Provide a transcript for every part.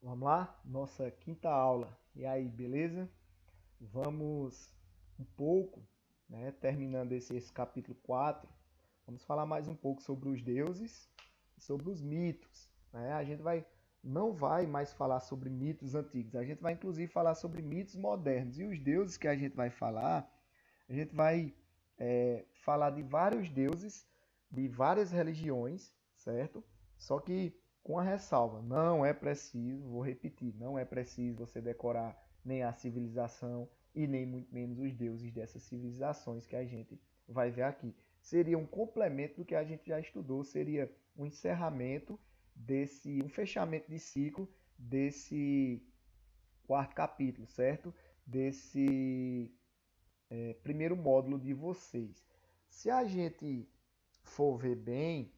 Vamos lá? Nossa quinta aula. E aí, beleza? Vamos um pouco, né, terminando esse capítulo 4. Vamos falar mais um pouco sobre os deuses e sobre os mitos, né? Não vai mais falar sobre mitos antigos, a gente vai inclusive falar sobre mitos modernos. E os deuses que a gente vai falar, a gente vai falar de vários deuses, de várias religiões, certo? Só que com a ressalva, não é preciso, vou repetir, não é preciso você decorar nem a civilização e nem muito menos os deuses dessas civilizações que a gente vai ver aqui. Seria um complemento do que a gente já estudou, seria um encerramento um fechamento de ciclo desse quarto capítulo, certo? Desse primeiro módulo de vocês. Se a gente for ver bem,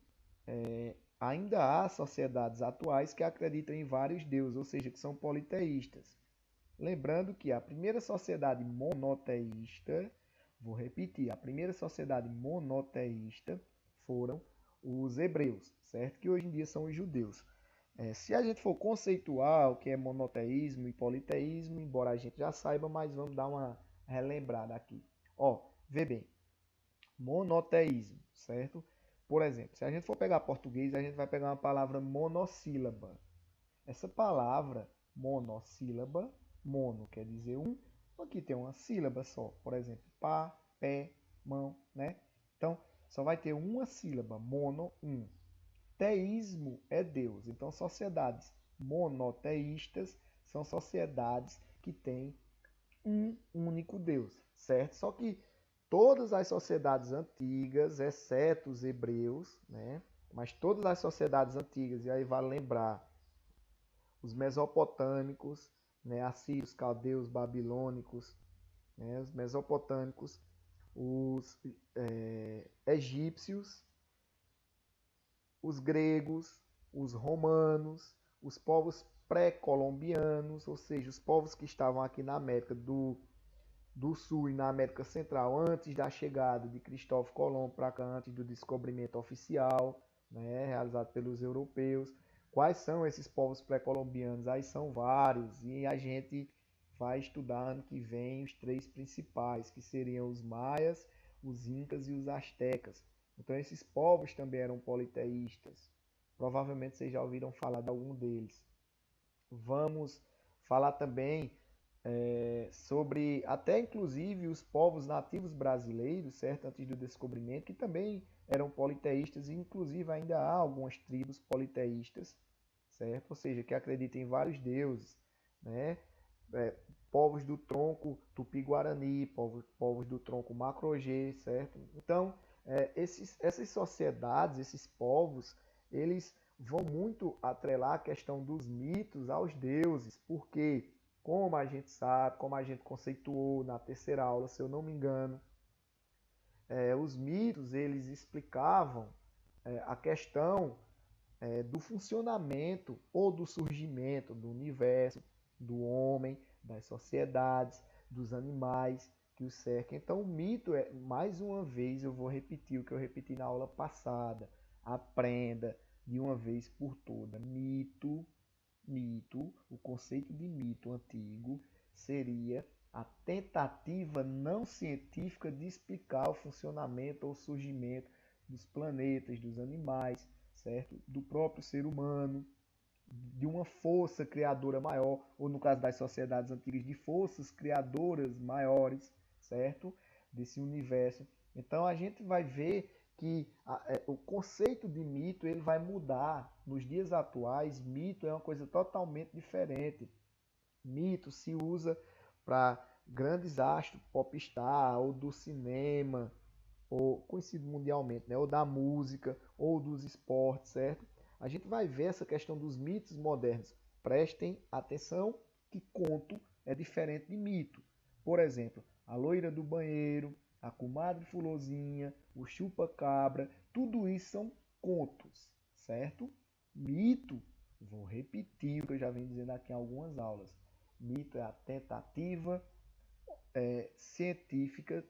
ainda há sociedades atuais que acreditam em vários deuses, ou seja, que são politeístas. Lembrando que a primeira sociedade monoteísta, vou repetir, a primeira sociedade monoteísta foram os hebreus, certo? Que hoje em dia são os judeus. Se a gente for conceituar o que é monoteísmo e politeísmo, embora a gente já saiba, mas vamos dar uma relembrada aqui. Ó, vê bem, monoteísmo, certo? Por exemplo, se a gente for pegar português, a gente vai pegar uma palavra monossílaba. Essa palavra monossílaba, mono quer dizer um, aqui tem uma sílaba só, por exemplo, pá, pé, mão, né? Então, só vai ter uma sílaba, mono, um. Teísmo é Deus. Então, sociedades monoteístas são sociedades que têm um único Deus, certo? Só que todas as sociedades antigas, exceto os hebreus, né? Mas todas as sociedades antigas, e aí vale lembrar, os mesopotâmicos, né? Assírios, caldeus, babilônicos, né? Os mesopotâmicos, os egípcios, os gregos, os romanos, os povos pré-colombianos, ou seja, os povos que estavam aqui na América do Sul e na América Central antes da chegada de Cristóvão Colombo para cá, antes do descobrimento oficial, né, realizado pelos europeus. Quais são esses povos pré-colombianos? Aí são vários e a gente vai estudar ano que vem os três principais, que seriam os maias, os incas e os astecas. Então esses povos também eram politeístas. Provavelmente vocês já ouviram falar de algum deles. Vamos falar também sobre até inclusive os povos nativos brasileiros, certo? Antes do descobrimento, que também eram politeístas, e inclusive ainda há algumas tribos politeístas, certo? Ou seja, que acreditam em vários deuses, né? É, povos do tronco Tupi-Guarani, povos do tronco Macro-G, certo? Então, essas sociedades, esses povos, eles vão muito atrelar a questão dos mitos aos deuses, porque, como a gente sabe, como a gente conceituou na terceira aula, se eu não me engano, os mitos eles explicavam a questão do funcionamento ou do surgimento do universo, do homem, das sociedades, dos animais que o cercam. Então, o mito é, mais uma vez, eu vou repetir o que eu repeti na aula passada. Aprenda de uma vez por toda. Mito, o conceito de mito antigo seria a tentativa não científica de explicar o funcionamento ou surgimento dos planetas, dos animais, certo? Do próprio ser humano, de uma força criadora maior, ou no caso das sociedades antigas, de forças criadoras maiores, certo? Desse universo. Então a gente vai ver que o conceito de mito ele vai mudar. Nos dias atuais, mito é uma coisa totalmente diferente. Mito se usa para grandes astros, popstar, ou do cinema, ou conhecido mundialmente, né? Ou da música, ou dos esportes, certo? A gente vai ver essa questão dos mitos modernos. Prestem atenção que conto é diferente de mito. Por exemplo, a loira do banheiro, a comadre fulozinha, o chupa-cabra, tudo isso são contos, certo? Mito, vou repetir o que eu já venho dizendo aqui em algumas aulas. Mito é a tentativa científica,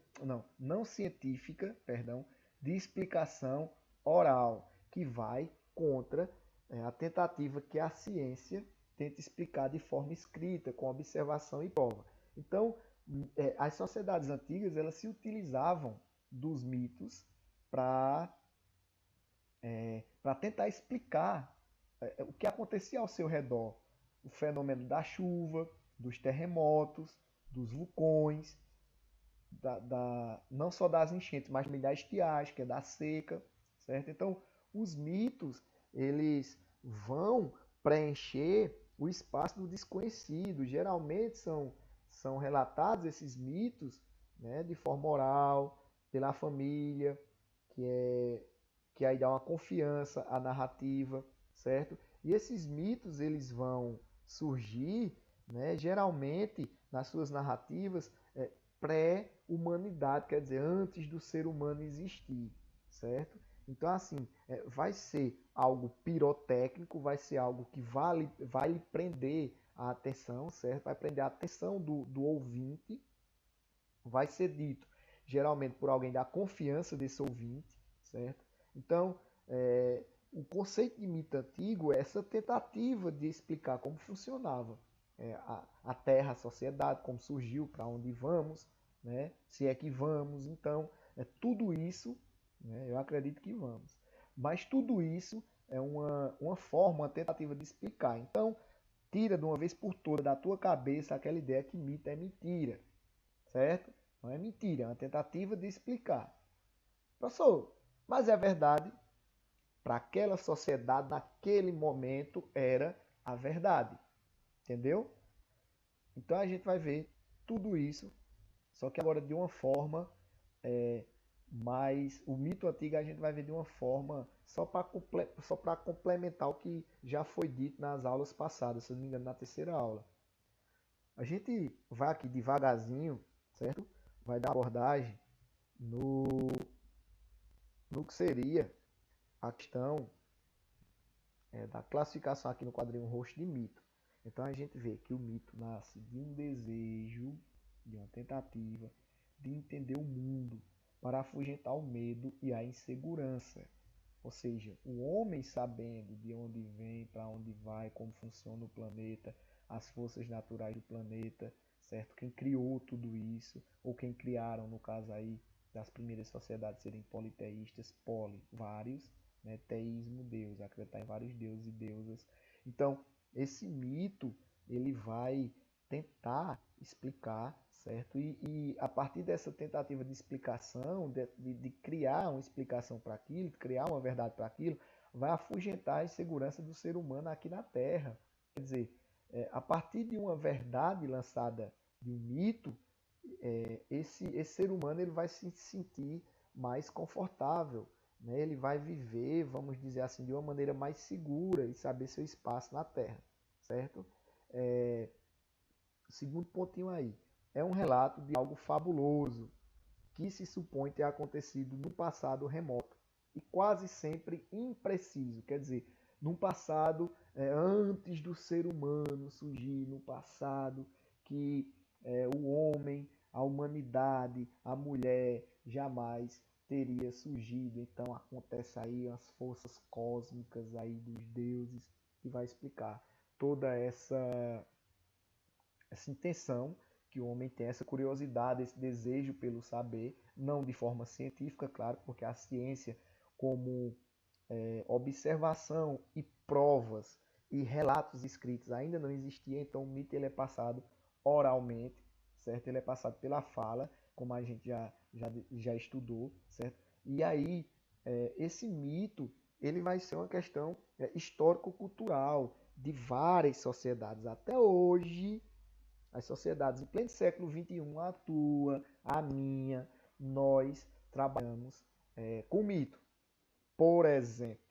não científica, perdão, de explicação oral, que vai contra a tentativa que a ciência tenta explicar de forma escrita, com observação e prova. Então, as sociedades antigas elas se utilizavam dos mitos para tentar explicar o que acontecia ao seu redor, o fenômeno da chuva, dos terremotos, dos vulcões, não só das enchentes, mas também da estiagem, que é da seca, certo? Então, os mitos, eles vão preencher o espaço do desconhecido. Geralmente são relatados esses mitos, né, de forma oral, pela família, que aí dá uma confiança à narrativa, certo? E esses mitos, eles vão surgir, né, geralmente, nas suas narrativas, pré-humanidade, quer dizer, antes do ser humano existir, certo? Então, assim, vai ser algo pirotécnico, vai ser algo que vai lhe prender a atenção, certo? Vai prender a atenção do ouvinte, vai ser dito geralmente por alguém da confiança desse ouvinte, certo? Então, o conceito de mito antigo é essa tentativa de explicar como funcionava a Terra, a sociedade, como surgiu, para onde vamos, né? Se é que vamos. Então, tudo isso, né? Eu acredito que vamos. Mas tudo isso é uma forma, uma tentativa de explicar. Então, tira de uma vez por todas da tua cabeça aquela ideia que mito é mentira, certo? Não é mentira, é uma tentativa de explicar. Professor, mas é verdade, para aquela sociedade, naquele momento, era a verdade. Entendeu? Então a gente vai ver tudo isso, só que agora de uma forma mais. O mito antigo a gente vai ver de uma forma só para complementar o que já foi dito nas aulas passadas, se não me engano, na terceira aula. A gente vai aqui devagarzinho, certo? Vai dar abordagem no que seria a questão da classificação aqui no quadrinho roxo de mito. Então a gente vê que o mito nasce de um desejo, de uma tentativa de entender o mundo para afugentar o medo e a insegurança. Ou seja, o homem sabendo de onde vem, para onde vai, como funciona o planeta, as forças naturais do planeta, certo? Quem criou tudo isso, ou quem criaram, no caso aí, das primeiras sociedades serem politeístas, vários, né? Teísmo, Deus, acreditar em vários deuses e deusas. Então, esse mito, ele vai tentar explicar, certo? E a partir dessa tentativa de explicação, de criar uma explicação para aquilo, de criar uma verdade para aquilo, vai afugentar a insegurança do ser humano aqui na Terra. Quer dizer, a partir de uma verdade lançada de um mito, esse ser humano ele vai se sentir mais confortável, né? Ele vai viver, vamos dizer assim, de uma maneira mais segura e saber seu espaço na Terra, certo? Segundo pontinho aí, é um relato de algo fabuloso que se supõe ter acontecido no passado remoto e quase sempre impreciso, quer dizer, num passado antes do ser humano surgir, no passado que o homem, a humanidade, a mulher jamais teria surgido. Então acontece aí as forças cósmicas aí dos deuses que vai explicar toda essa intenção que o homem tem, essa curiosidade, esse desejo pelo saber, não de forma científica, claro, porque a ciência, como observação e provas e relatos escritos ainda não existia, então o mito ele é passado oralmente, certo? Ele é passado pela fala, como a gente já estudou, certo? E aí, esse mito, ele vai ser uma questão histórico-cultural de várias sociedades. Até hoje, as sociedades em pleno século XXI, a tua, a minha, nós trabalhamos com mito. Por exemplo,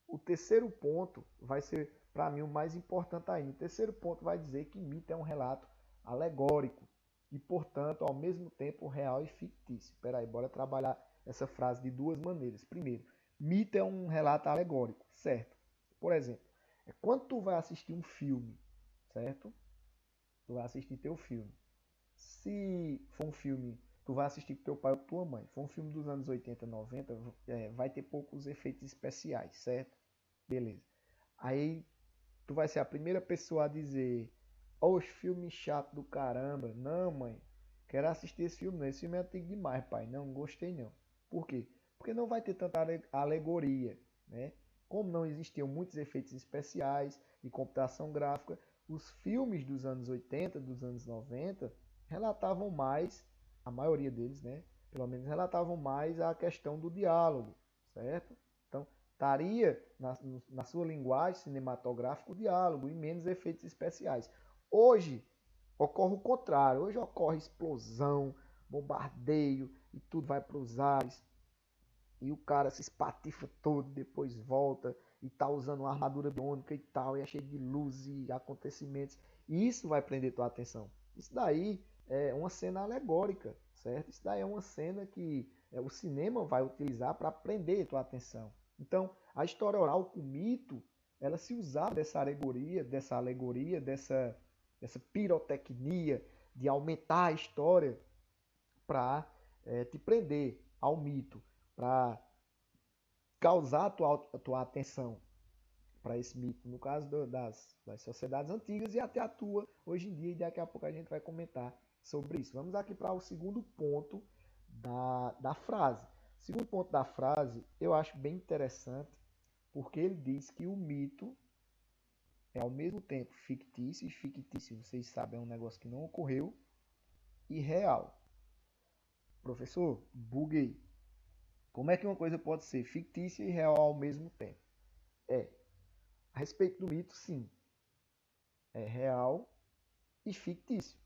o terceiro ponto vai ser, para mim, o mais importante ainda. O terceiro ponto vai dizer que mito é um relato alegórico e, portanto, ao mesmo tempo real e fictício. Espera aí, bora trabalhar essa frase de duas maneiras. Primeiro, mito é um relato alegórico, certo? Por exemplo, quando tu vai assistir um filme, certo? Tu vai assistir teu filme. Se for um filme, tu vai assistir com teu pai ou com tua mãe. For um filme dos anos 80, 90, vai ter poucos efeitos especiais, certo? Beleza. Aí Tu vai ser a primeira pessoa a dizer: Os filme chato do caramba. Não, mãe. Quero assistir esse filme, não. Esse filme é antigo demais, pai. Não, gostei não. Por quê? Porque não vai ter tanta alegoria, né? Como não existiam muitos efeitos especiais e computação gráfica, os filmes dos anos 80, dos anos 90, relatavam mais, a maioria deles, né? Pelo menos relatavam mais a questão do diálogo, certo? Então, estaria na sua linguagem cinematográfica o diálogo e menos efeitos especiais. Hoje ocorre o contrário. Hoje ocorre explosão, bombardeio e tudo vai para os ares. E o cara se espatifa todo, depois volta e tá usando uma armadura biônica e tal, e é cheio de luz e acontecimentos. E isso vai prender tua atenção. Isso daí é uma cena alegórica, certo? Isso daí é uma cena que o cinema vai utilizar para prender tua atenção. Então, a história oral com mito, ela se usava dessa pirotecnia de aumentar a história para te prender ao mito, para causar a tua atenção para esse mito, no caso das sociedades antigas e até a tua hoje em dia, e daqui a pouco a gente vai comentar sobre isso. Vamos aqui para o segundo ponto da frase. O segundo ponto da frase eu acho bem interessante, porque ele diz que o mito é ao mesmo tempo fictício, e fictício, vocês sabem, é um negócio que não ocorreu, e real. Professor, buguei. Como é que uma coisa pode ser fictícia e real ao mesmo tempo? A respeito do mito, sim, é real e fictício.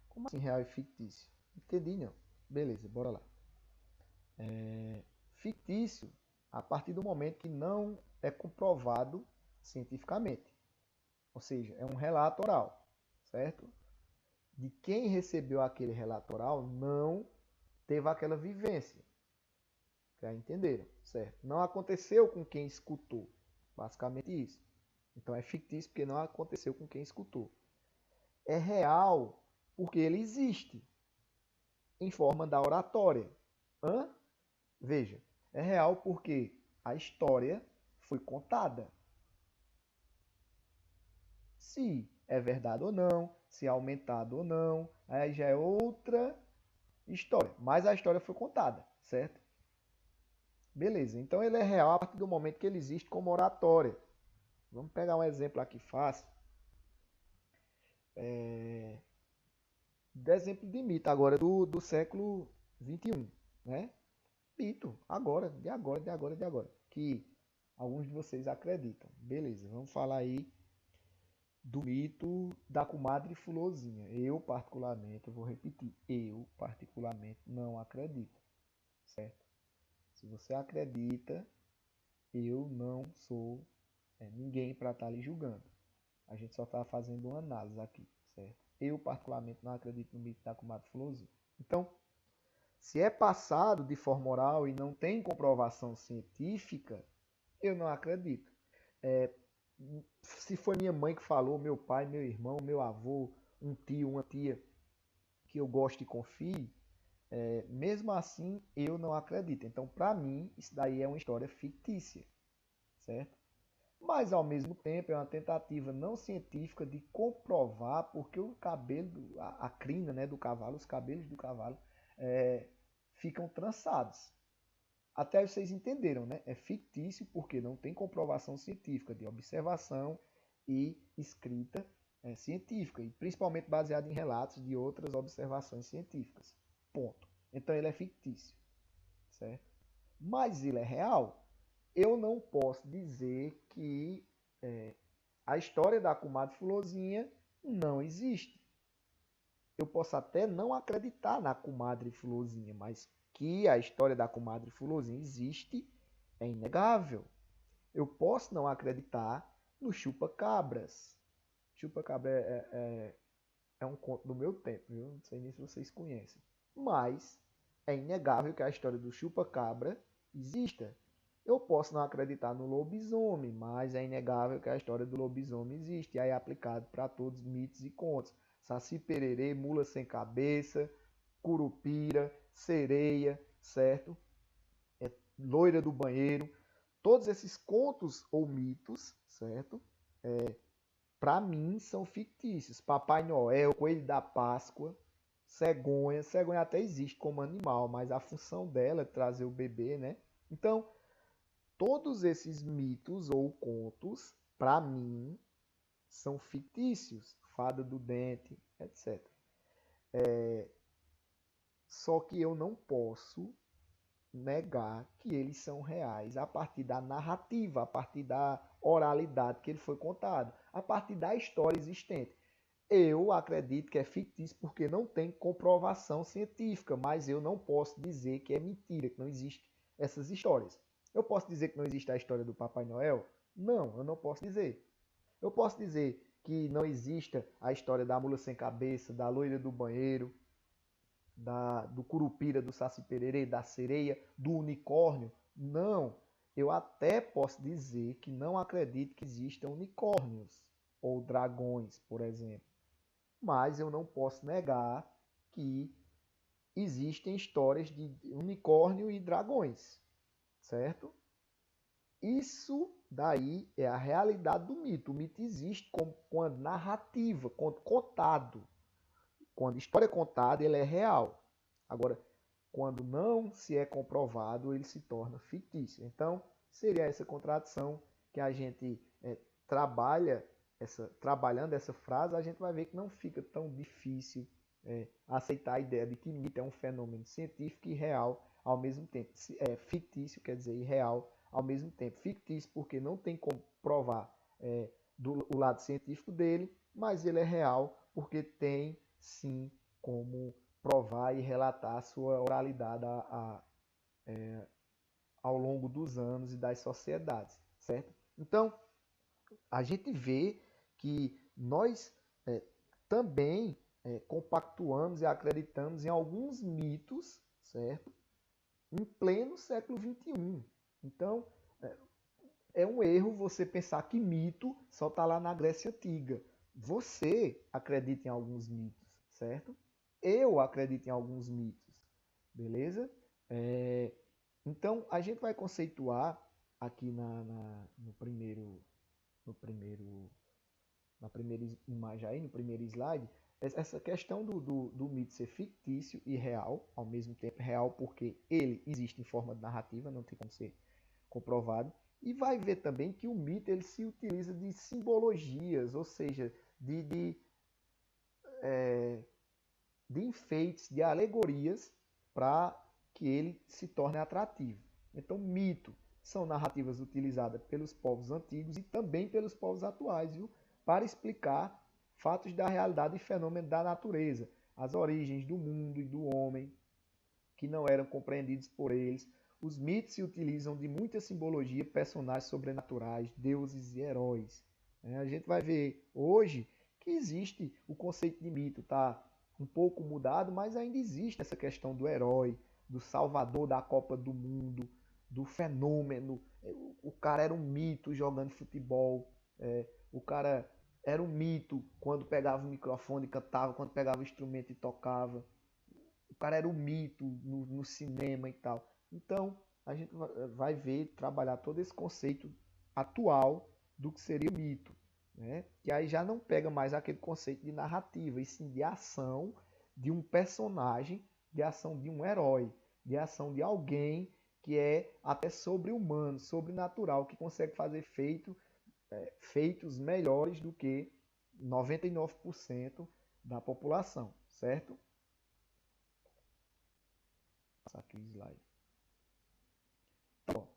Como assim real e fictício? Entendi, não. Beleza, bora lá. Fictício a partir do momento que não é comprovado cientificamente. Ou seja, é um relato oral, certo? De quem recebeu aquele relato oral não teve aquela vivência. Já entenderam, certo? Não aconteceu com quem escutou. Basicamente isso. Então é fictício porque não aconteceu com quem escutou. É real porque ele existe em forma da oratória. Hã? Veja, é real porque a história foi contada. Se é verdade ou não, se é aumentado ou não, aí já é outra história. Mas a história foi contada, certo? Beleza, então ele é real a partir do momento que ele existe como oratória. Vamos pegar um exemplo aqui fácil. De exemplo de mito agora do século XXI, né? Mito, agora, de agora, de agora, de agora. Que alguns de vocês acreditam. Beleza, vamos falar aí do mito da comadre Fulozinha. Eu, particularmente, eu vou repetir, eu, particularmente, não acredito, certo? Se você acredita, eu não sou ninguém para estar lhe julgando. A gente só está fazendo uma análise aqui, certo? Eu, particularmente, não acredito no mito da comadre Fulozinha. Então, se é passado de forma oral e não tem comprovação científica, eu não acredito. Se foi minha mãe que falou, meu pai, meu irmão, meu avô, um tio, uma tia que eu gosto e confie, mesmo assim eu não acredito. Então, para mim, isso daí é uma história fictícia, certo? Mas, ao mesmo tempo, é uma tentativa não científica de comprovar porque o cabelo, a crina, né, do cavalo, os cabelos do cavalo, ficam trançados. Até vocês entenderam, né? É fictício porque não tem comprovação científica de observação e escrita científica, e principalmente baseado em relatos de outras observações científicas. Ponto. Então ele é fictício, certo? Mas ele é real. Eu não posso dizer que a história da comadre Fulozinha não existe. Eu posso até não acreditar na comadre Fulozinha, mas que a história da comadre Fulozinha existe é inegável. Eu posso não acreditar no chupa-cabras. Chupa-cabra é um conto do meu tempo, viu? Não sei nem se vocês conhecem. Mas é inegável que a história do chupa-cabra exista. Eu posso não acreditar no lobisomem, mas é inegável que a história do lobisomem existe. E aí é aplicado para todos os mitos e contos. Saci Pererê, mula sem cabeça, curupira, sereia, certo? Loira do banheiro. todos esses contos ou mitos, certo? Para mim, são fictícios. Papai Noel, Coelho da Páscoa, cegonha. Cegonha até existe como animal, mas a função dela é trazer o bebê, né? Então, todos esses mitos ou contos, para mim, são fictícios. Fada do Dente, etc. Só que eu não posso negar que eles são reais a partir da narrativa, a partir da oralidade que ele foi contado, a partir da história existente. Eu acredito que é fictício porque não tem comprovação científica, mas eu não posso dizer que é mentira, que não existe essas histórias. Eu posso dizer que não existe a história do Papai Noel? Não, eu não posso dizer. Eu posso dizer que não exista a história da mula sem cabeça, da loira do banheiro, do curupira, do saci pererê, da sereia, do unicórnio? Não. Eu até posso dizer que não acredito que existam unicórnios ou dragões, por exemplo. Mas eu não posso negar que existem histórias de unicórnio e dragões, certo? Isso daí é a realidade do mito. O mito existe quando narrativa, quando contado. Quando a história é contada, ele é real. Agora, quando não se é comprovado, ele se torna fictício. Então, seria essa contradição que a gente trabalhando essa frase, a gente vai ver que não fica tão difícil aceitar a ideia de que mito é um fenômeno científico e real ao mesmo tempo. Fictício quer dizer irreal ao mesmo tempo. Fictício porque não tem como provar o lado científico dele, mas ele é real porque tem sim como provar e relatar a sua oralidade ao longo dos anos e das sociedades, certo? Então, a gente vê que nós também compactuamos e acreditamos em alguns mitos, certo? Em pleno século XXI. Então, é um erro você pensar que mito só está lá na Grécia Antiga. Você acredita em alguns mitos, certo? Eu acredito em alguns mitos, beleza? Então, a gente vai conceituar aqui no primeiro, na primeira imagem aí, no primeiro slide, essa questão do mito ser fictício e real, ao mesmo tempo real porque ele existe em forma de narrativa, não tem como ser comprovado. E vai ver também que o mito ele se utiliza de simbologias, ou seja, de enfeites, de alegorias, para que ele se torne atrativo. Então, mito são narrativas utilizadas pelos povos antigos e também pelos povos atuais, viu? Para explicar fatos da realidade e fenômenos da natureza, as origens do mundo e do homem, que não eram compreendidos por eles. Os mitos se utilizam de muita simbologia, personagens sobrenaturais, deuses e heróis. A gente vai ver hoje que existe o conceito de mito, tá um pouco mudado, mas ainda existe essa questão do herói, do salvador da Copa do Mundo, do fenômeno. O cara era um mito jogando futebol, o cara era um mito quando pegava o microfone e cantava, quando pegava o instrumento e tocava. O cara era um mito no cinema e tal. Então, a gente vai ver, trabalhar todo esse conceito atual do que seria o mito. Né? Que aí já não pega mais aquele conceito de narrativa, e sim de ação de um personagem, de ação de um herói, de ação de alguém que é até sobre-humano, sobrenatural, que consegue fazer feitos melhores do que 99% da população, certo? Passar aqui o slide. Bom,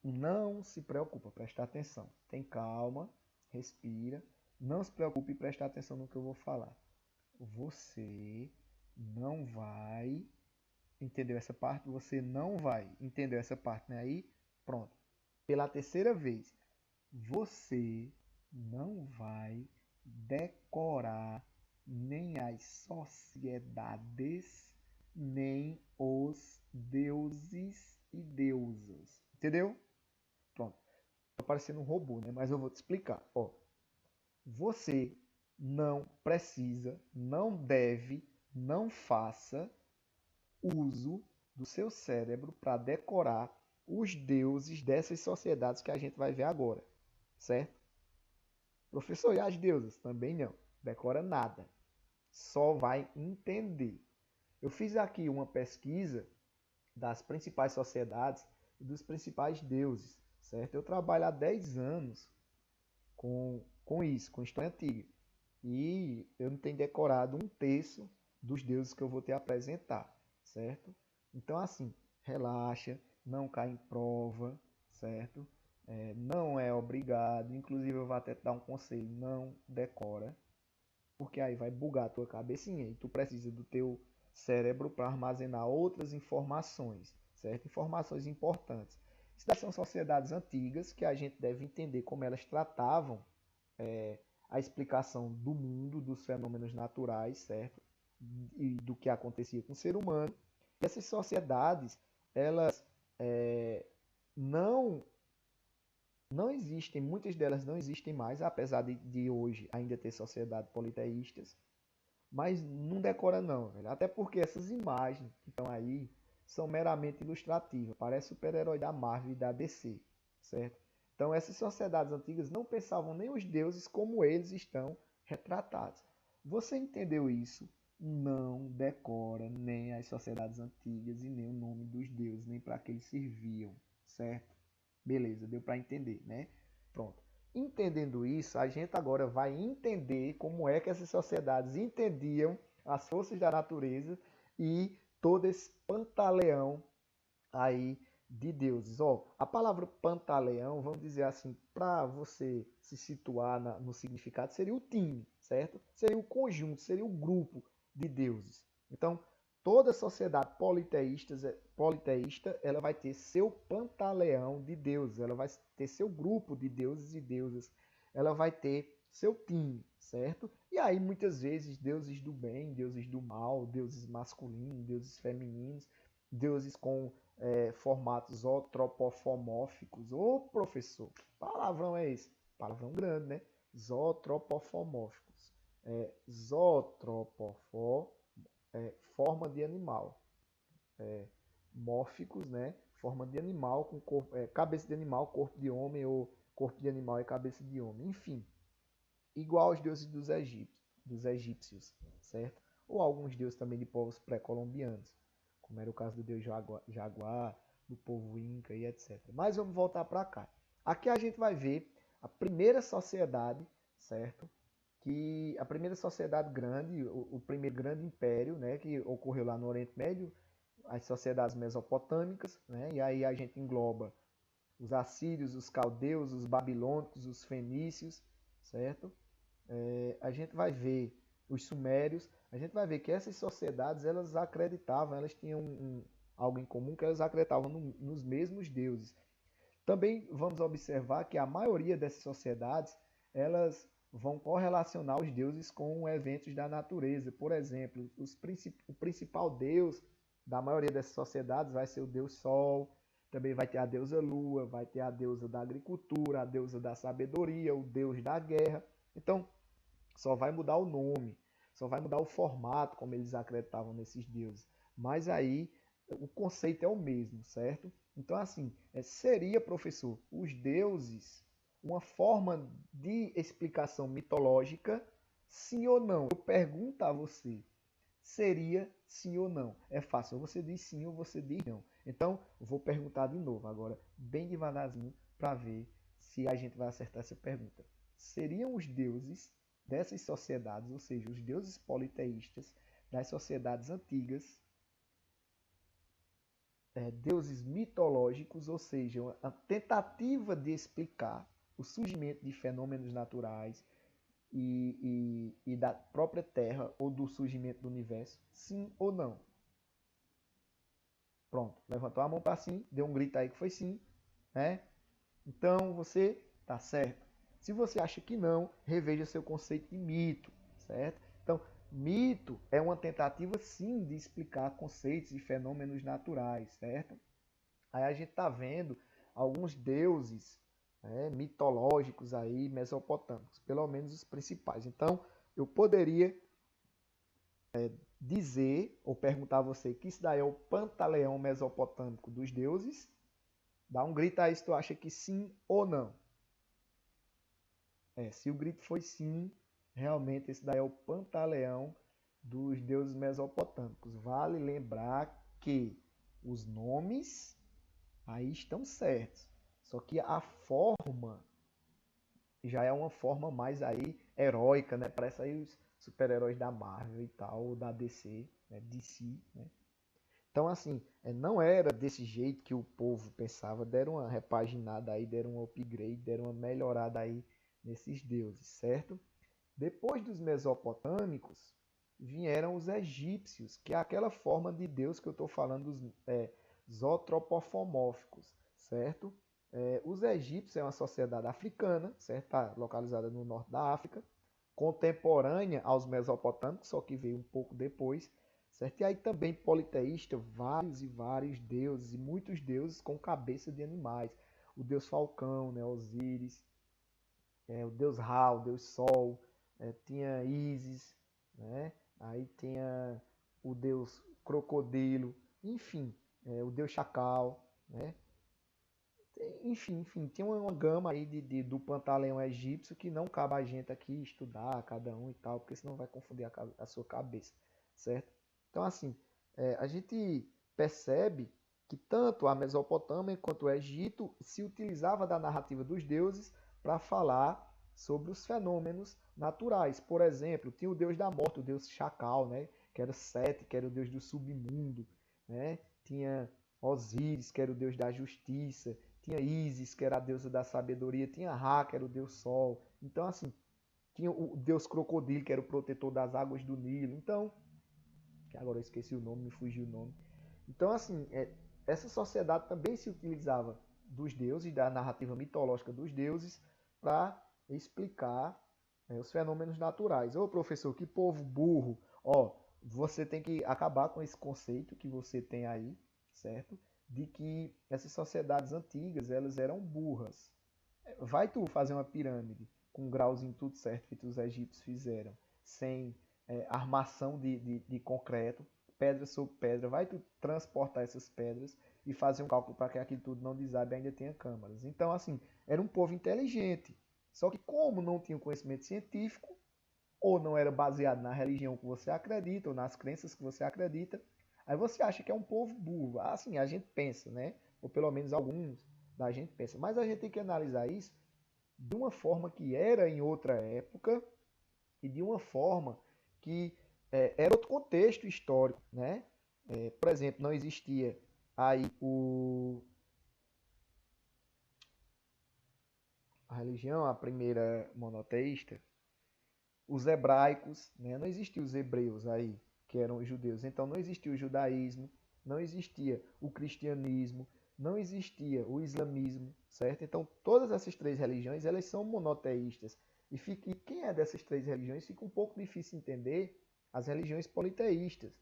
não se preocupa, prestar atenção. Tem calma, respira. Não se preocupe e prestar atenção no que eu vou falar. Você não vai... Entendeu essa parte? Você não vai. Entendeu essa parte, né? Aí, pronto. Pela terceira vez. Você não vai decorar nem as sociedades, nem os deuses e deusas. Entendeu? Pronto. Tá parecendo um robô, né? Mas eu vou te explicar. Ó, você não precisa, não deve, não faça uso do seu cérebro para decorar os deuses dessas sociedades que a gente vai ver agora, certo? Professor, e as deusas? Também não. Decora nada. Só vai entender. Eu fiz aqui uma pesquisa das principais sociedades e dos principais deuses, certo? Eu trabalho há 10 anos com isso, com história antiga. E eu não tenho decorado um terço dos deuses que eu vou te apresentar, certo? Então, assim, relaxa, não cai em prova, certo? Não é obrigado. Inclusive, eu vou até te dar um conselho: não decora, porque aí vai bugar a tua cabecinha e tu precisa do teu cérebro para armazenar outras informações, certo? Informações importantes. Essas são sociedades antigas que a gente deve entender como elas tratavam a explicação do mundo, dos fenômenos naturais, certo? E do que acontecia com o ser humano. E essas sociedades, elas não não existem, muitas delas não existem mais, apesar de hoje ainda ter sociedades politeístas, mas não decora não, velho. Até porque essas imagens que estão aí são meramente ilustrativas, parece super-herói da Marvel e da DC, certo? Então essas sociedades antigas não pensavam nem os deuses como eles estão retratados. Você entendeu isso? Não decora nem as sociedades antigas e nem o nome dos deuses, nem para que eles serviam, certo? Beleza, deu para entender, né? Pronto. Entendendo isso, a gente agora vai entender como é que essas sociedades entendiam as forças da natureza e todo esse pantaleão aí de deuses. Ó, a palavra pantaleão, vamos dizer assim, para você se situar no significado, seria o time, certo? Seria o conjunto, seria o grupo de deuses. Então, toda sociedade politeísta, ela vai ter seu pantaleão de deuses, ela vai ter seu grupo de deuses e deusas, ela vai ter seu time, certo? E aí muitas vezes deuses do bem, deuses do mal, deuses masculinos, deuses femininos, deuses com formatos zootropomórficos. Ô professor, palavrão é esse? Palavrão grande, né? Zootropomórficos. Zootropofó forma de animal. Mórficos, né? Forma de animal, com corpo, cabeça de animal, corpo de homem, ou corpo de animal e cabeça de homem. Enfim, igual aos deuses dos egípcios, certo? Ou alguns deuses também de povos pré-colombianos, como era o caso do deus Jaguar, do povo Inca e etc. Mas vamos voltar para cá. Aqui a gente vai ver a primeira sociedade, certo? Que a primeira sociedade grande, o primeiro grande império, né, que ocorreu lá no Oriente Médio, as sociedades mesopotâmicas, né? E aí a gente engloba os assírios, os caldeus, os babilônicos, os fenícios, certo? A gente vai ver os sumérios, a gente vai ver que essas sociedades, elas acreditavam, elas tinham algo em comum, que elas acreditavam nos mesmos deuses. Também vamos observar que a maioria dessas sociedades, elas vão correlacionar os deuses com eventos da natureza. Por exemplo, o principal deus da maioria dessas sociedades vai ser o deus Sol, também vai ter a deusa Lua, vai ter a deusa da agricultura, a deusa da sabedoria, o deus da guerra. Então, só vai mudar o nome, só vai mudar o formato como eles acreditavam nesses deuses. Mas aí o conceito é o mesmo, certo? Então, assim, seria, professor, os deuses uma forma de explicação mitológica, sim ou não? Eu pergunto a você, seria sim ou não? É fácil, ou você diz sim ou você diz não. Então, vou perguntar de novo agora, bem devagarzinho, para ver se a gente vai acertar essa pergunta. Seriam os deuses dessas sociedades, ou seja, os deuses politeístas das sociedades antigas, deuses mitológicos, ou seja, a tentativa de explicar o surgimento de fenômenos naturais e da própria Terra ou do surgimento do universo, sim ou não? Pronto, levantou a mão para sim, deu um grito aí que foi sim, né? Então você está certo. Se você acha que não, reveja seu conceito de mito, certo? Então, mito é uma tentativa sim de explicar conceitos e fenômenos naturais, certo? Aí a gente está vendo alguns deuses, né, mitológicos aí, mesopotâmicos, pelo menos os principais. Então, eu poderia dizer ou perguntar a você que isso daí é o pantaleão mesopotâmico dos deuses, Dá um grito aí se tu acha que sim ou não. Se o grito foi sim, realmente esse daí é o Pantaleão dos deuses mesopotâmicos. Vale lembrar que os nomes aí estão certos. Só que a forma já é uma forma mais aí heróica, né? Parece aí os super-heróis da Marvel e tal, ou da DC, né? DC, né? Então, assim, não era desse jeito que o povo pensava, deram uma repaginada aí, deram um upgrade, deram uma melhorada aí nesses deuses, certo? Depois dos mesopotâmicos, vieram os egípcios, que é aquela forma de Deus que eu estou falando, dos zootropomórficos, certo? Os egípcios é uma sociedade africana, certo? Está localizada no norte da África, contemporânea aos mesopotâmicos, só que veio um pouco depois, certo? E aí também politeísta, vários e vários deuses, e muitos deuses com cabeça de animais. O deus Falcão, né? Osíris, o deus Ra, o deus Sol, tinha Ísis, né? Aí tinha o deus Crocodilo, enfim, o deus Chacal, né? Enfim, tem uma gama aí do Pantaleão egípcio que não cabe a gente aqui estudar cada um e tal, porque senão vai confundir a sua cabeça, certo? Então, assim, a gente percebe que tanto a Mesopotâmia quanto o Egito se utilizava da narrativa dos deuses para falar sobre os fenômenos naturais. Por exemplo, tinha o deus da morte, o deus Chacal, né? Que era Sete, que era o deus do submundo, né? Tinha Osíris, que era o deus da justiça, tinha Ísis, que era a deusa da sabedoria, tinha Ra, que era o deus sol. Então, assim, tinha o deus crocodilo, que era o protetor das águas do Nilo. Então, que agora eu esqueci o nome, me fugiu o nome. Então, assim, essa sociedade também se utilizava dos deuses, da narrativa mitológica dos deuses, para explicar os fenômenos naturais. Ô, professor, que povo burro! Ó, você tem que acabar com esse conceito que você tem aí, certo? De que essas sociedades antigas, elas eram burras. Vai tu fazer uma pirâmide com um grauzinho tudo certo que os egípcios fizeram, sem armação de concreto, pedra sobre pedra, vai tu transportar essas pedras e fazer um cálculo para que aquilo tudo não desabe e ainda tenha câmaras. Então, assim, era um povo inteligente. Só que como não tinha conhecimento científico, ou não era baseado na religião que você acredita, ou nas crenças que você acredita, aí você acha que é um povo burro. Assim, a gente pensa, né? Ou pelo menos alguns da gente pensa. Mas a gente tem que analisar isso de uma forma que era em outra época e de uma forma que era outro contexto histórico, né? Por exemplo, não existia aí a religião, a primeira monoteísta, os hebraicos, né? Não existiam os hebreus aí, que eram os judeus. Então não existia o judaísmo, não existia o cristianismo, não existia o islamismo, certo? Então todas essas três religiões, elas são monoteístas. E quem é dessas três religiões fica um pouco difícil entender as religiões politeístas,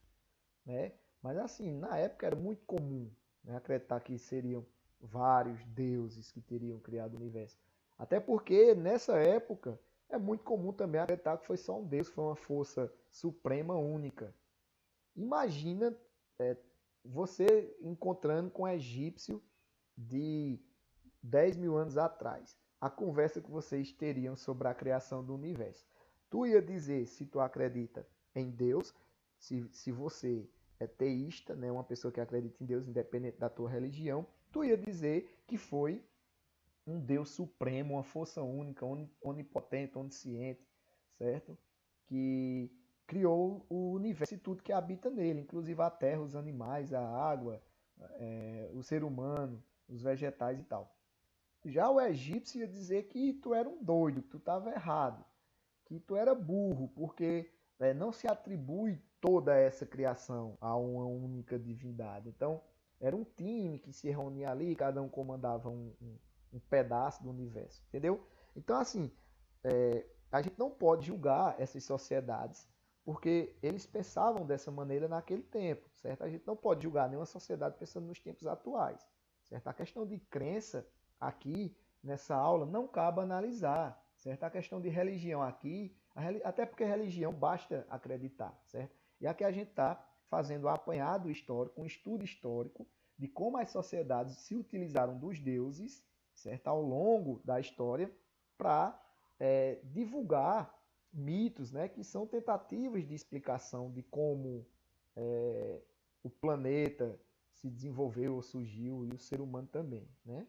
né? Mas assim, na época era muito comum, né, acreditar que seriam vários deuses que teriam criado o universo. Até porque nessa época é muito comum também acreditar que foi só um deus, foi uma força suprema única. Imagina você encontrando com um egípcio de 10 mil anos atrás, a conversa que vocês teriam sobre a criação do universo. Tu ia dizer se tu acredita em Deus, se você é teísta, né, uma pessoa que acredita em Deus, independente da tua religião, tu ia dizer que foi um Deus supremo, uma força única, onipotente, onisciente, certo? Que criou o universo e tudo que habita nele, inclusive a terra, os animais, a água, o ser humano, os vegetais e tal. Já o egípcio ia dizer que tu era um doido, que tu estava errado, que tu era burro, porque não se atribui toda essa criação a uma única divindade. Então, era um time que se reunia ali, cada um comandava um pedaço do universo, entendeu? Então, assim, a gente não pode julgar essas sociedades, porque eles pensavam dessa maneira naquele tempo, certo? A gente não pode julgar nenhuma sociedade pensando nos tempos atuais, certo? A questão de crença aqui nessa aula não cabe analisar, certo? A questão de religião aqui, até porque religião basta acreditar, certo? E aqui a gente está fazendo um apanhado histórico, um estudo histórico de como as sociedades se utilizaram dos deuses, certo? Ao longo da história para divulgar mitos, né? Que são tentativas de explicação de como o planeta se desenvolveu ou surgiu e o ser humano também, né?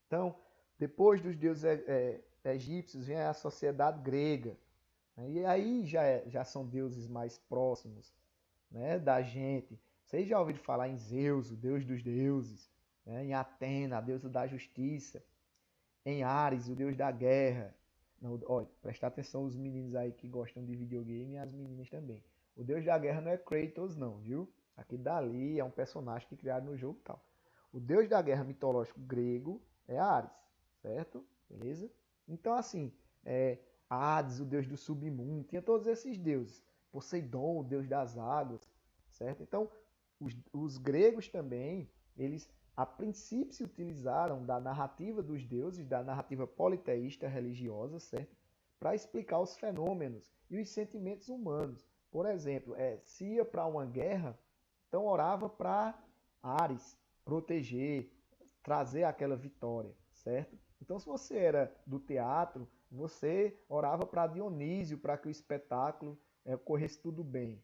Então, depois dos deuses egípcios vem a sociedade grega, né? E aí já são deuses mais próximos, né, da gente. Vocês já ouviram falar em Zeus, o deus dos deuses, né? Em Atena, a deusa da justiça, em Ares, o deus da guerra. Não, olha, prestar atenção os meninos aí que gostam de videogame e as meninas também. O deus da guerra não é Kratos não, viu? Aquele dali é um personagem que criaram no jogo e tal. O deus da guerra mitológico grego é Ares, certo? Beleza? Então assim, Hades, o deus do submundo, tinha todos esses deuses. Poseidon, o deus das águas, certo? Então, os gregos também, eles a princípio se utilizaram da narrativa dos deuses, da narrativa politeísta religiosa, certo? Para explicar os fenômenos e os sentimentos humanos. Por exemplo, se ia para uma guerra, então orava para Ares proteger, trazer aquela vitória, certo? Então, se você era do teatro, você orava para Dionísio, para que o espetáculo corresse tudo bem.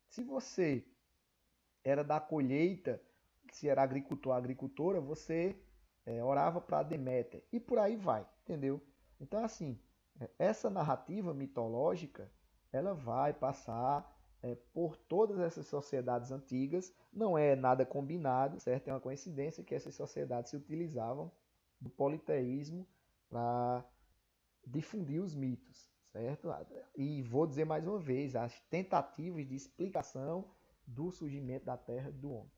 Se você era da colheita, se era agricultor, agricultora, você orava para Deméter e por aí vai, entendeu? Então assim, essa narrativa mitológica, ela vai passar por todas essas sociedades antigas, não é nada combinado, certo? É uma coincidência que essas sociedades se utilizavam do politeísmo para difundir os mitos, certo? E vou dizer mais uma vez, as tentativas de explicação do surgimento da Terra e do homem.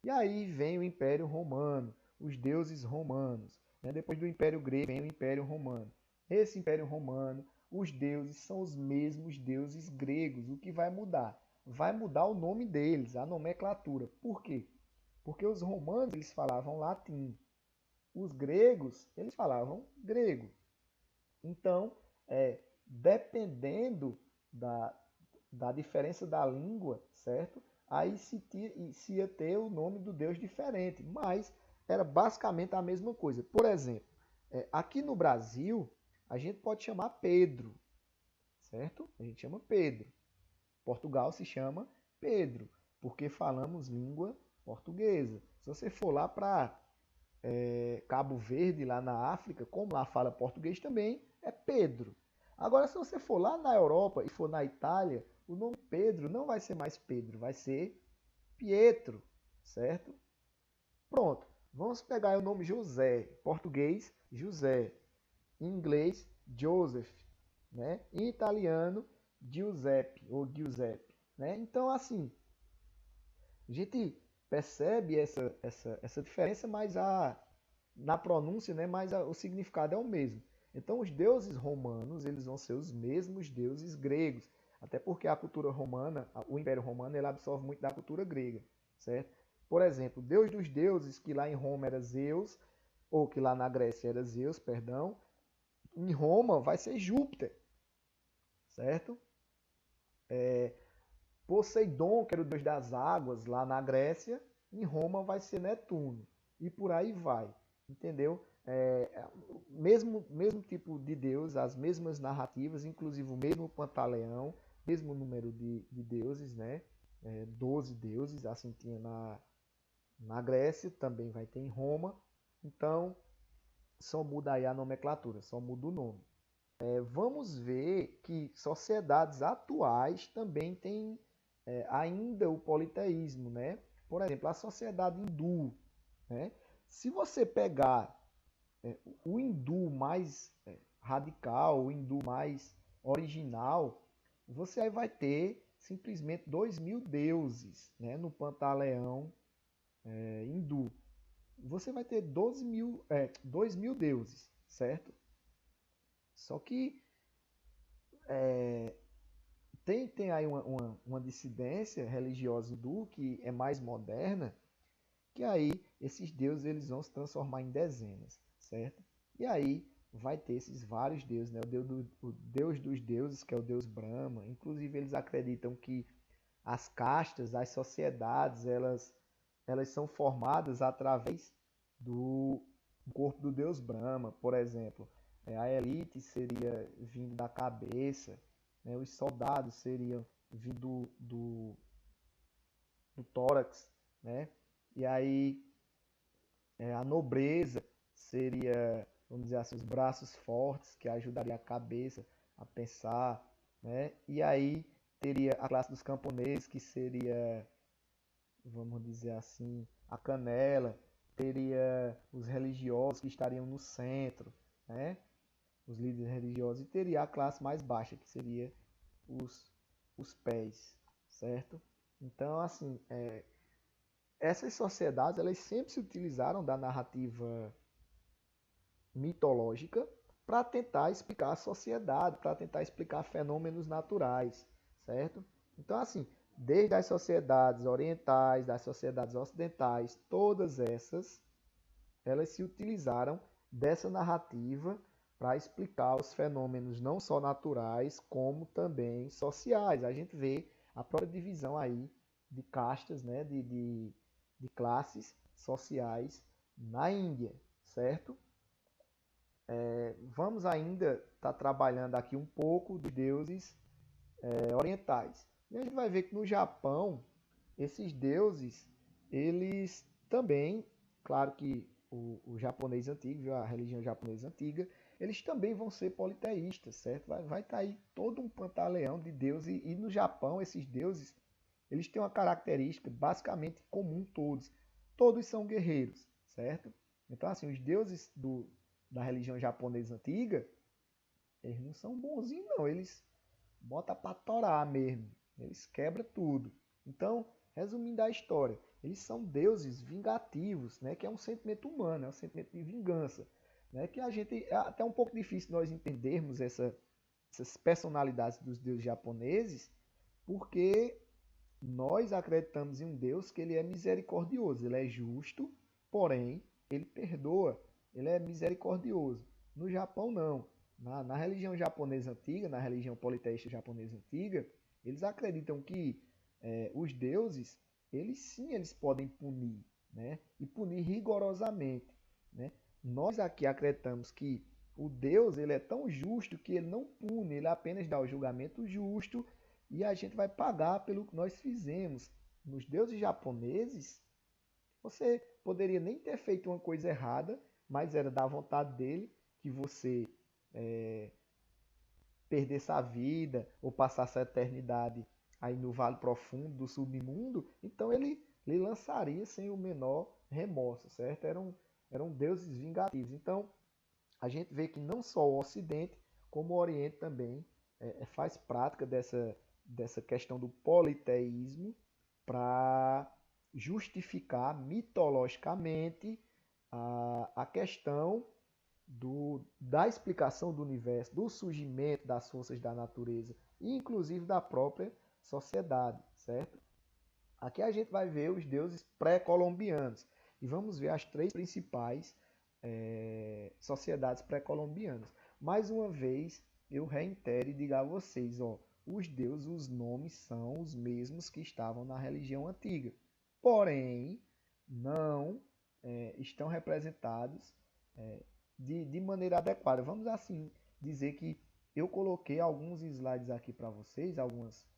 E aí vem o Império Romano, os deuses romanos. Né? Depois do Império Grego vem o Império Romano. Esse Império Romano, os deuses são os mesmos deuses gregos. O que vai mudar? Vai mudar o nome deles, a nomenclatura. Por quê? Porque os romanos eles falavam latim. Os gregos eles falavam grego. Então, dependendo da diferença da língua, certo? Aí se ia ter o nome do Deus diferente, mas era basicamente a mesma coisa. Por exemplo, aqui no Brasil, a gente pode chamar Pedro, certo? A gente chama Pedro. Portugal se chama Pedro, porque falamos língua portuguesa. Se você for lá para Cabo Verde, lá na África, como lá fala português também, é Pedro. Agora, se você for lá na Europa e for na Itália, o nome Pedro não vai ser mais Pedro, vai ser Pietro, certo? Pronto. Vamos pegar o nome José, português José, em inglês Joseph, né? Em italiano Giuseppe ou Giuseppe, né? Então assim, a gente percebe essa diferença, mas na pronúncia, né? Mas o significado é o mesmo. Então os deuses romanos eles vão ser os mesmos deuses gregos, até porque a cultura romana, o Império Romano, ele absorve muito da cultura grega, certo? Por exemplo, o deus dos deuses, que lá em Roma era Zeus, ou que lá na Grécia era Zeus, perdão, em Roma vai ser Júpiter, certo? Poseidon, que era o deus das águas lá na Grécia, em Roma vai ser Netuno. E por aí vai, entendeu? Mesmo tipo de deus, as mesmas narrativas, inclusive o mesmo Pantaleão, mesmo número de deuses, né? 12 deuses, assim tinha na Grécia, também vai ter em Roma. Então, só muda aí a nomenclatura, só muda o nome. Vamos ver que sociedades atuais também têm ainda o politeísmo, né? Por exemplo, a sociedade hindu, né? Se você pegar o hindu mais radical, o hindu mais original, você aí vai ter simplesmente 2.000 deuses, né? No Pantaleão hindu. Você vai ter 2.000 deuses, certo? Só que tem aí uma dissidência religiosa hindu que é mais moderna, que aí esses deuses eles vão se transformar em dezenas, certo? E aí vai ter esses vários deuses, né? O deus dos deuses, que é o deus Brahma. Inclusive eles acreditam que as castas, as sociedades, elas elas são formadas através do corpo do deus Brahma, por exemplo. A elite seria vindo da cabeça, né? Os soldados seriam vindo do tórax, né? E aí a nobreza seria, vamos dizer assim, os braços fortes que ajudariam a cabeça a pensar, né? E aí teria a classe dos camponeses, que seria, vamos dizer assim, a canela, teria os religiosos que estariam no centro, né? Os líderes religiosos, e teria a classe mais baixa, que seria os, os pés, certo? Então, assim, essas sociedades, elas sempre se utilizaram da narrativa mitológica para tentar explicar a sociedade, para tentar explicar fenômenos naturais, certo? Então, assim, desde as sociedades orientais, das sociedades ocidentais, todas essas, elas se utilizaram dessa narrativa para explicar os fenômenos não só naturais, como também sociais. A gente vê a própria divisão aí de castas, né, de classes sociais na Índia, certo? Vamos ainda estar trabalhando aqui um pouco de deuses orientais. E a gente vai ver que no Japão, esses deuses, eles também, claro que o japonês antigo, a religião japonesa antiga, eles também vão ser politeístas, certo? Vai estar aí todo um pantaleão de deuses. E no Japão, esses deuses, eles têm uma característica basicamente comum todos. Todos são guerreiros, certo? Então, assim, os deuses da religião japonesa antiga, eles não são bonzinhos, não. Eles botam pra torar mesmo. Eles quebram tudo. Então, resumindo a história, eles são deuses vingativos, né? Que é um sentimento humano, é um sentimento de vingança. Né, que a gente é até um pouco difícil nós entendermos essas personalidades dos deuses japoneses, porque nós acreditamos em um Deus que ele é misericordioso, ele é justo, porém ele perdoa, ele é misericordioso. No Japão não. Na religião japonesa antiga, na religião politeísta japonesa antiga, eles acreditam que os deuses, eles sim, eles podem punir, né? E punir rigorosamente, né? Nós aqui acreditamos que o Deus, ele é tão justo que ele não pune, ele apenas dá o julgamento justo e a gente vai pagar pelo que nós fizemos. Nos deuses japoneses, você poderia nem ter feito uma coisa errada, mas era da vontade dele que você é, perdesse a vida ou passasse a eternidade aí no vale profundo do submundo, então ele lhe lançaria sem o menor remorso, certo? Eram deuses vingativos. Então, a gente vê que não só o Ocidente, como o Oriente também faz prática dessa questão do politeísmo para justificar mitologicamente a questão da explicação do universo, do surgimento das forças da natureza e inclusive da própria sociedade, certo? Aqui a gente vai ver os deuses pré-colombianos e vamos ver as três principais sociedades pré-colombianas. Mais uma vez, eu reitero e digo a vocês, ó, os deuses, os nomes são os mesmos que estavam na religião antiga, porém, não estão representados de maneira adequada. Vamos assim dizer que eu coloquei alguns slides aqui para vocês, algumas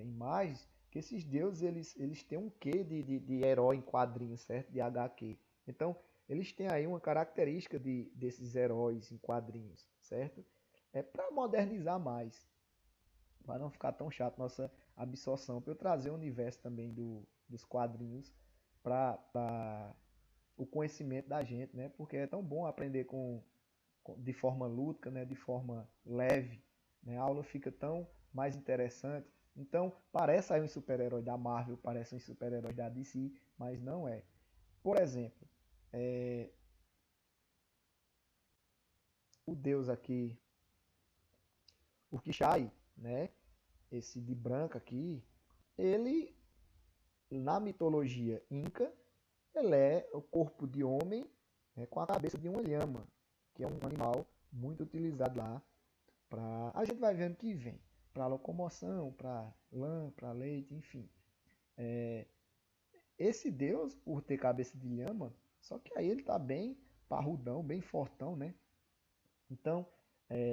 imagens, que esses deuses eles têm um quê de herói em quadrinhos, certo? De HQ. Então, eles têm aí uma característica desses heróis em quadrinhos, certo? É para modernizar mais, para não ficar tão chato nossa absorção, para eu trazer o universo também dos quadrinhos para o conhecimento da gente, né? Porque é tão bom aprender de forma lúdica, né? De forma leve, né? A aula fica tão mais interessante. Então, parece aí um super-herói da Marvel, parece um super-herói da DC, mas não é. Por exemplo, o deus aqui, o Kishai, né? Esse de branco aqui, ele, na mitologia inca, ele é o corpo de homem, né, com a cabeça de uma lhama, que é um animal muito utilizado lá para... A gente vai vendo que vem para locomoção, para lã, para leite, enfim. esse Deus, por ter cabeça de lhama, só que aí ele tá bem parrudão, bem fortão, né? Então,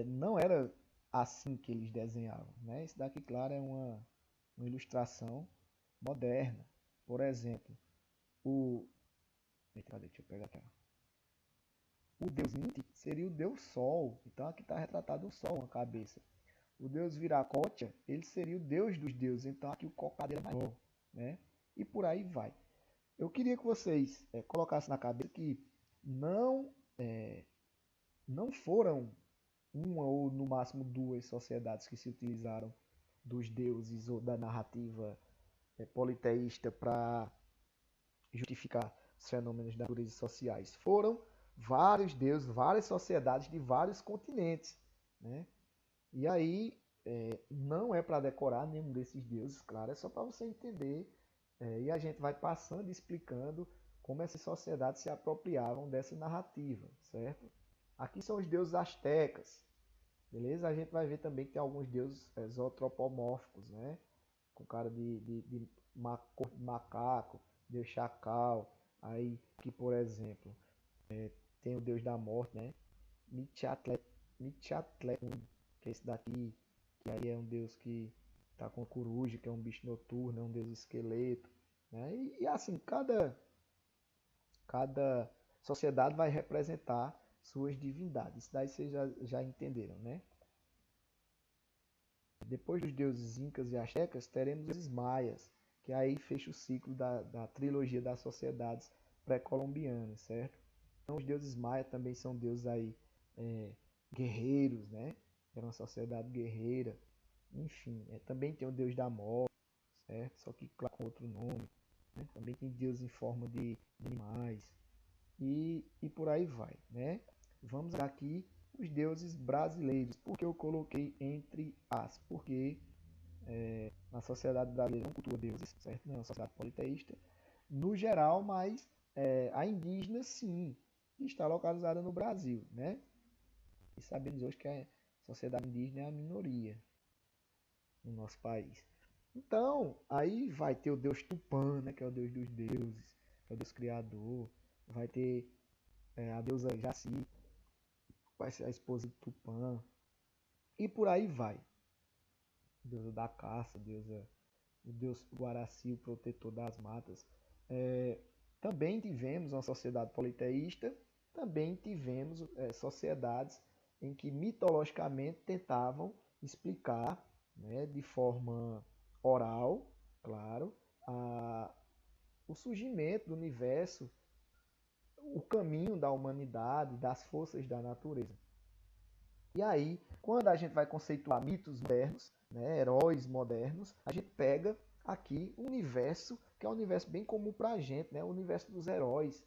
não era assim que eles desenhavam, né? Isso daqui, claro, é uma ilustração moderna. Por exemplo, o... Eita, cadê? Deixa eu pegar aqui. O deus Inti seria o deus Sol. Então aqui está retratado o Sol, uma cabeça. O deus Viracocha, ele seria o deus dos deuses. Então aqui o cocado é maior, né? E por aí vai. Eu queria que vocês colocassem na cabeça que não, não foram uma ou no máximo duas sociedades que se utilizaram dos deuses ou da narrativa politeísta para justificar os fenômenos da natureza sociais. Foram vários deuses, várias sociedades de vários continentes, né? E aí não é para decorar nenhum desses deuses, claro, é só para você entender. E a gente vai passando e explicando como essas sociedades se apropriavam dessa narrativa, certo? Aqui são os deuses astecas, beleza? A gente vai ver também que tem alguns deuses zootropomórficos, né? Com cara de macaco, deus chacal. Aí, que por exemplo, tem o deus da morte, né? Michatleum, que é esse daqui, que aí é um deus que tá com a coruja, que é um bicho noturno, é um deus esqueleto, né? E assim, cada sociedade vai representar suas divindades. Isso daí vocês já entenderam, né? Depois dos deuses incas e astecas, teremos os maias, que aí fecha o ciclo da trilogia das sociedades pré-colombianas, certo? Então, os deuses maias também são deuses aí é, guerreiros, né? Era uma sociedade guerreira. Enfim, também tem o deus da morte, certo? Só que claro, com outro nome. Né? Também tem deus em forma de animais. E por aí vai, né? Vamos aqui os deuses brasileiros. Por que eu coloquei entre as? Porque na sociedade brasileira não cultua deuses, certo? Não é uma sociedade politeísta. No geral, mas a indígena sim, está localizada no Brasil, né? E sabemos hoje que a sociedade indígena é a minoria no nosso país. Então, aí vai ter o deus Tupã, né, que é o deus dos deuses, que é o deus criador. Vai ter a deusa Jaci, vai ser a esposa de Tupã. E por aí vai. Deusa da caça, o deus Guaraci, o protetor das matas. Também tivemos uma sociedade politeísta, também tivemos sociedades em que mitologicamente tentavam explicar, né, de forma oral, claro, o surgimento do universo, o caminho da humanidade, das forças da natureza. E aí, quando a gente vai conceituar mitos modernos, né, heróis modernos, a gente pega aqui um universo que é um universo bem comum para a gente, né, o universo dos heróis,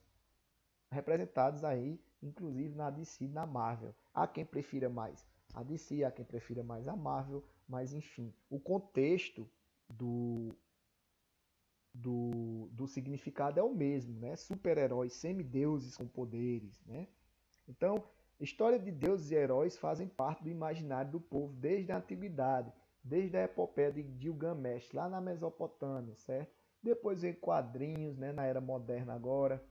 representados aí, inclusive na DC e na Marvel. Há quem prefira mais a DC, há quem prefira mais a Marvel, mas enfim, o contexto do significado é o mesmo, né? Super-heróis, semideuses com poderes, né? Então, história de deuses e heróis fazem parte do imaginário do povo desde a antiguidade, desde a epopeia de Gilgamesh, lá na Mesopotâmia, certo? Depois vem quadrinhos, né, na era moderna agora,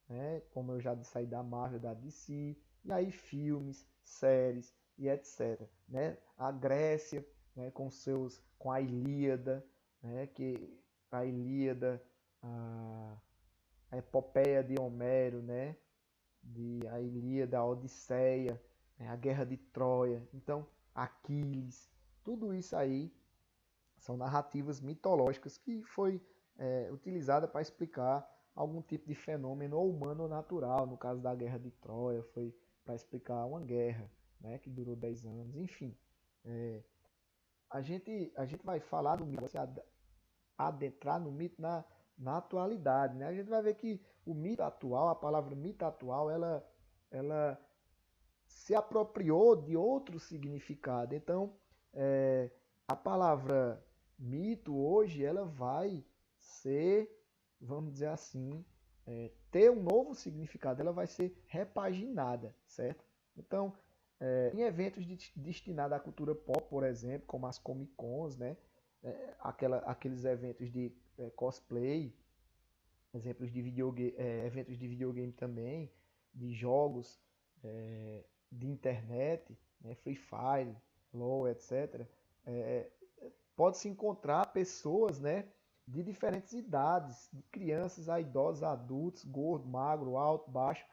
né, como eu já disse aí da Marvel, da DC, e aí filmes, séries e etc. Né? A Grécia, né, com a Ilíada, né, que a Ilíada, a, a epopeia de Homero, né, a Ilíada, a Odisseia, né, a Guerra de Troia, então Aquiles, tudo isso aí são narrativas mitológicas que foi utilizada para explicar algum tipo de fenômeno ou humano ou natural. No caso da Guerra de Troia, foi para explicar uma guerra, né, que durou 10 anos. Enfim, a gente vai falar do mito, adentrar no mito na atualidade. Né? A gente vai ver que o mito atual, a palavra mito atual, ela se apropriou de outro significado. Então, a palavra mito hoje ela vai ser, vamos dizer assim, ter um novo significado, ela vai ser repaginada, certo? Então, em eventos destinados à cultura pop, por exemplo, como as Comic Cons, né? Aqueles eventos de cosplay, exemplos de videogame, eventos de videogame também, de jogos, de internet, né, Free Fire, LoL, etc. É, Pode-se encontrar pessoas, né, de diferentes idades, de crianças a idosos, a adultos, gordo, magro, alto, baixo,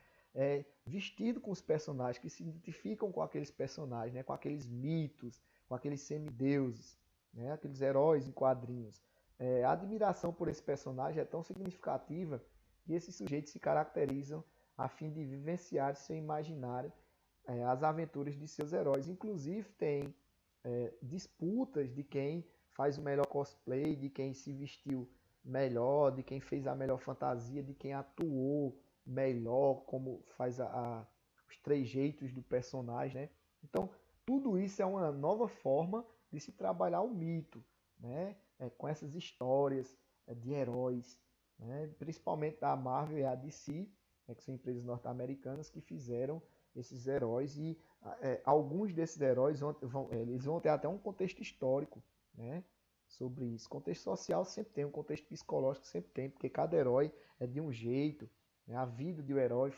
vestido com os personagens, que se identificam com aqueles personagens, né, com aqueles mitos, com aqueles semideuses, né, aqueles heróis em quadrinhos. A admiração por esse personagem é tão significativa que esses sujeitos se caracterizam a fim de vivenciar seu imaginário, as aventuras de seus heróis. Inclusive tem disputas de quem faz o melhor cosplay, de quem se vestiu melhor, de quem fez a melhor fantasia, de quem atuou melhor, como faz os trejeitos do personagem, né? Então, tudo isso é uma nova forma de se trabalhar o mito, né? Com essas histórias de heróis, né? Principalmente da Marvel e a DC, que são empresas norte-americanas que fizeram esses heróis e alguns desses heróis eles vão ter até um contexto histórico, né, sobre isso. Contexto social sempre tem, um contexto psicológico sempre tem, porque cada herói é de um jeito, né? A vida de um herói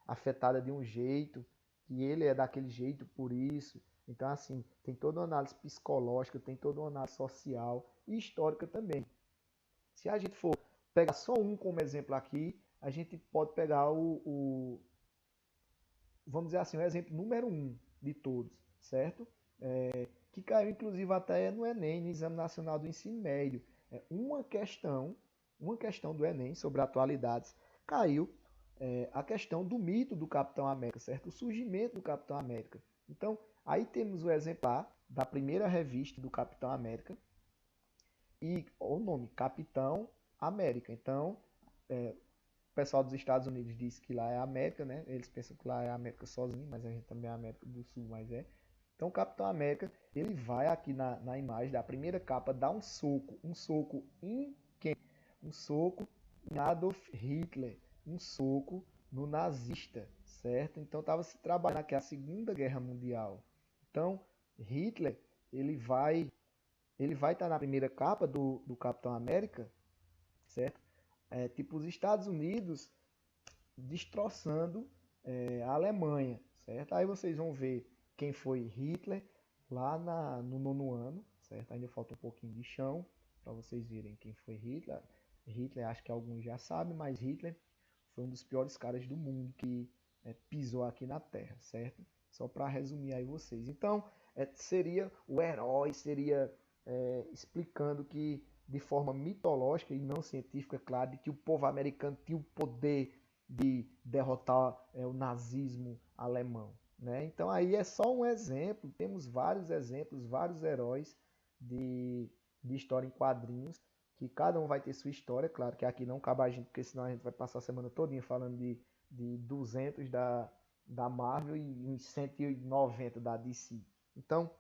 afetada de um jeito, que ele é daquele jeito por isso. Então, assim, tem toda uma análise psicológica, tem toda uma análise social e histórica também. Se a gente for pegar só um como exemplo aqui, a gente pode pegar vamos dizer assim, o exemplo número um de todos, certo? Que caiu inclusive até no Enem, no Exame Nacional do Ensino Médio. Uma questão do Enem sobre atualidades, caiu a questão do mito do Capitão América, certo? O surgimento do Capitão América. Então, aí temos o exemplar da primeira revista do Capitão América e o nome Capitão América. Então, o pessoal dos Estados Unidos diz que lá é a América, né? Eles pensam que lá é a América sozinho, mas a gente também é a América do Sul, mas é. Então o Capitão América, ele vai aqui na imagem da primeira capa dar um soco em quem? Um soco em Adolf Hitler, um soco no nazista, certo? Então estava se trabalhando aqui a Segunda Guerra Mundial. Então Hitler, ele vai estar na primeira capa do Capitão América, certo? Tipo os Estados Unidos destroçando a Alemanha, certo? Aí vocês vão ver quem foi Hitler lá no nono ano, certo? Ainda falta um pouquinho de chão para vocês verem quem foi Hitler. Hitler, acho que alguns já sabem, mas Hitler foi um dos piores caras do mundo que pisou aqui na Terra, certo? Só para resumir aí vocês. Então, seria o herói, seria explicando que de forma mitológica e não científica, claro, de que o povo americano tinha o poder de derrotar o nazismo alemão, né? Então aí é só um exemplo, temos vários exemplos, vários heróis de história em quadrinhos, que cada um vai ter sua história, claro que aqui não cabe a gente, porque senão a gente vai passar a semana todinha falando de 200 da Marvel e 190 da DC. Então,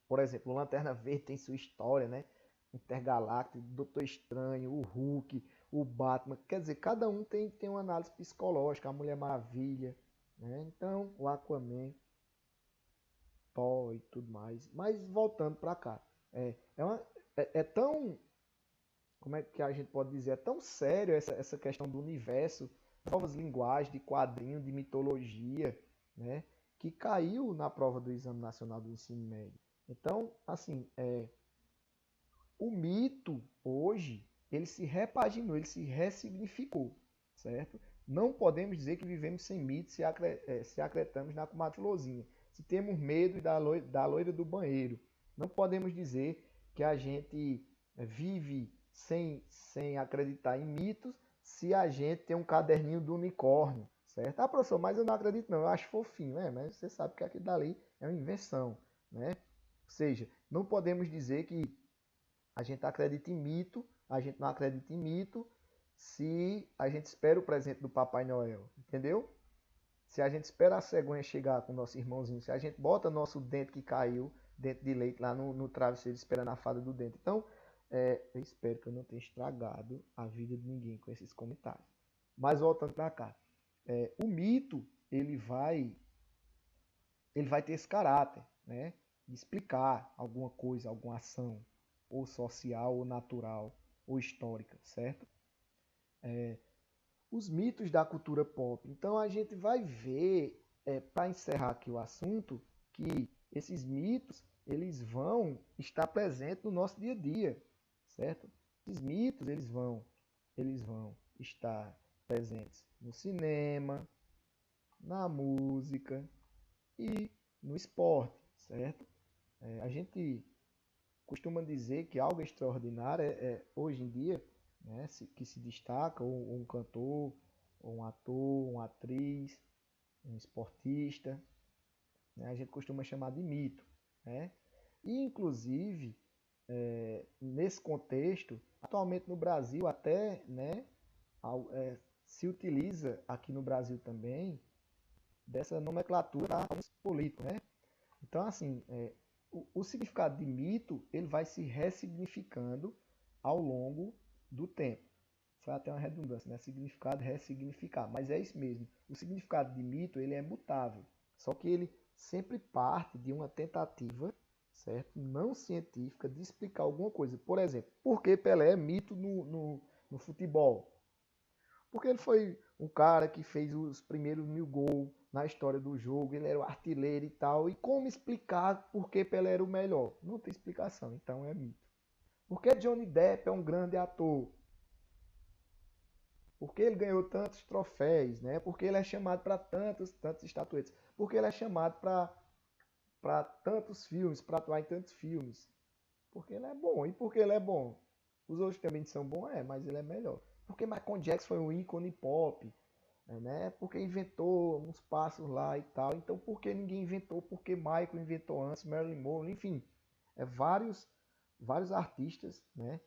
por exemplo, o Lanterna Verde tem sua história, né? Intergaláctico, Doutor Estranho, o Hulk, o Batman. Quer dizer, cada um tem uma análise psicológica, a Mulher Maravilha, né? Então, o Aquaman, Thor e tudo mais. Mas voltando para cá, é tão, como é que a gente pode dizer, é tão sério essa questão do universo, novas linguagens de quadrinho, de mitologia, né? Que caiu na prova do Exame Nacional do Ensino Médio. Então, assim, o mito hoje ele se repaginou, ele se ressignificou, certo? Não podemos dizer que vivemos sem mito se acreditamos na comadre Florzinha, se temos medo da loira do banheiro. Não podemos dizer que a gente vive sem acreditar em mitos se a gente tem um caderninho do unicórnio, certo? Ah, professor, mas eu não acredito não, eu acho fofinho, né? Mas você sabe que aquilo dali é uma invenção, né? Ou seja, não podemos dizer que a gente acredita em mito, a gente não acredita em mito se a gente espera o presente do Papai Noel, entendeu? Se a gente espera a cegonha chegar com o nosso irmãozinho, se a gente bota nosso dente que caiu, dente de leite lá no travesseiro esperando a fada do dente. Então, eu espero que eu não tenha estragado a vida de ninguém com esses comentários. Mas voltando para cá, o mito ele vai ter esse caráter, né, de explicar alguma coisa, alguma ação, ou social ou natural. ou histórica, certo? Os mitos da cultura pop. Então a gente vai ver, para encerrar aqui o assunto, que esses mitos eles vão estar presentes no nosso dia a dia, certo? Esses mitos eles vão estar presentes no cinema, na música e no esporte, certo? A gente costuma dizer que algo extraordinário hoje em dia, né, que se destaca, ou um cantor, ou um ator, uma atriz, um esportista, né, a gente costuma chamar de mito, né? E, inclusive, nesse contexto, atualmente no Brasil até, né, se utiliza aqui no Brasil também dessa nomenclatura para alguns políticos, né? Então, assim, o significado de mito ele vai se ressignificando ao longo do tempo. Foi até uma redundância, né? Significado, ressignificar. Mas é isso mesmo. O significado de mito ele é mutável. Só que ele sempre parte de uma tentativa, certo? Não científica, de explicar alguma coisa. Por exemplo, por que Pelé é mito no futebol? Porque ele foi um cara que fez os primeiros 1000 gols na história do jogo, ele era o artilheiro e tal. E como explicar por que Pelé era o melhor? Não tem explicação, então é mito. Por que Johnny Depp é um grande ator? Porque ele ganhou tantos troféus, né? Porque ele é chamado para tantas estatuetas. Porque ele é chamado para tantos filmes, para atuar em tantos filmes. Porque ele é bom. E porque ele é bom? Os outros também são bons, mas ele é melhor. Porque Michael Jackson foi um ícone pop, né? Porque inventou uns passos lá e tal. Então, por que ninguém inventou? Porque Michael inventou antes, Marilyn Monroe, enfim. Vários artistas, né,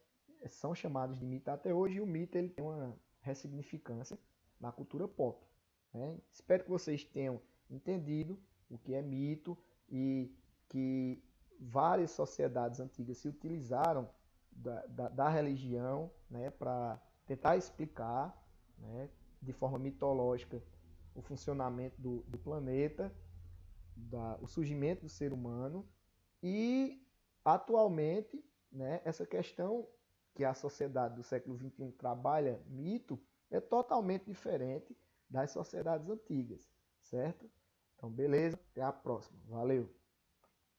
são chamados de mito até hoje, e o mito ele tem uma ressignificância na cultura pop, né? Espero que vocês tenham entendido o que é mito e que várias sociedades antigas se utilizaram da religião, né, para tentar explicar, né, de forma mitológica o funcionamento do planeta, o surgimento do ser humano e, atualmente, né, essa questão que a sociedade do século XXI trabalha mito é totalmente diferente das sociedades antigas, certo? Então, beleza, até a próxima. Valeu!